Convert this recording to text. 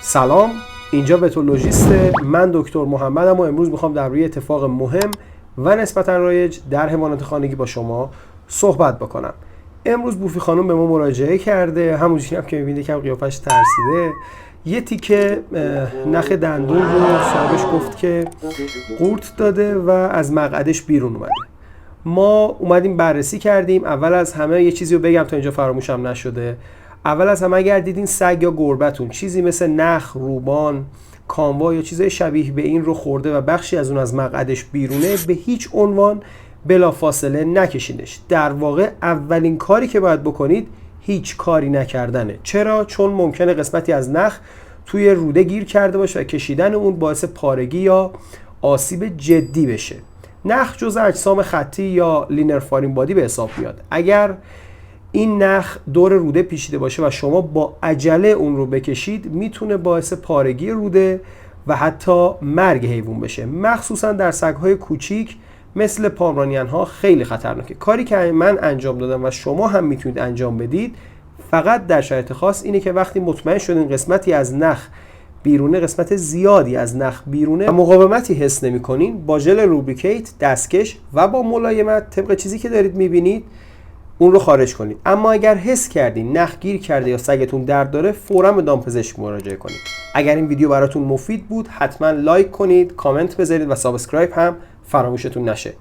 سلام، اینجا وتولوژیسته. من دکتر محمدم و امروز میخوام در روی اتفاق مهم و نسبتا رایج در حیوانات خانگی با شما صحبت بکنم. امروز بوفی خانم به ما مراجعه کرده، همونجوری هم که میبینید که قیافش ترسیده. یه تیکه نخ دندون رو صاحبش گفت که قورت داده و از مقعدش بیرون اومده. ما اومدیم بررسی کردیم. اول از همه یه چیزی رو بگم تا اینجا فراموشم نشده. اول از همه اگر دیدین سگ یا گربتون چیزی مثل نخ، روبان، کاموا یا چیزای شبیه به این رو خورده و بخشی از اون از مقعدش بیرونه، به هیچ عنوان بلافاصله نکشینش. در واقع اولین کاری که باید بکنید هیچ کاری نکردنه. چرا؟ چون ممکنه قسمتی از نخ توی روده گیر کرده باشه و کشیدن اون باعث پارگی یا آسیب جدی بشه. نخ جزء اجسام خطی یا لینر فارین بادی به حساب میاد. اگر این نخ دور روده پیچیده باشه و شما با عجله اون رو بکشید، میتونه باعث پارگی روده و حتی مرگ حیوان بشه. مخصوصا در سگ‌های کوچیک مثل پامرانیان ها خیلی خطرناکه. کاری که من انجام دادم و شما هم میتونید انجام بدید فقط در شرایط خاص اینه که وقتی مطمئن شدین قسمتی از نخ بیرونه، قسمت زیادی از نخ بیرونه و مقاومتی حس نمی‌کنین، با ژل روبریکیت، دستکش و با ملایمت طبق چیزی که دارید می‌بینید اون رو خارج کنید. اما اگر حس کردین نخ گیر کرده یا سگتون درد داره، فوراً به دامپزشک مراجعه کنید. اگر این ویدیو براتون مفید بود حتما لایک کنید، کامنت بذارید و سابسکرایب هم فراموشتون نشه.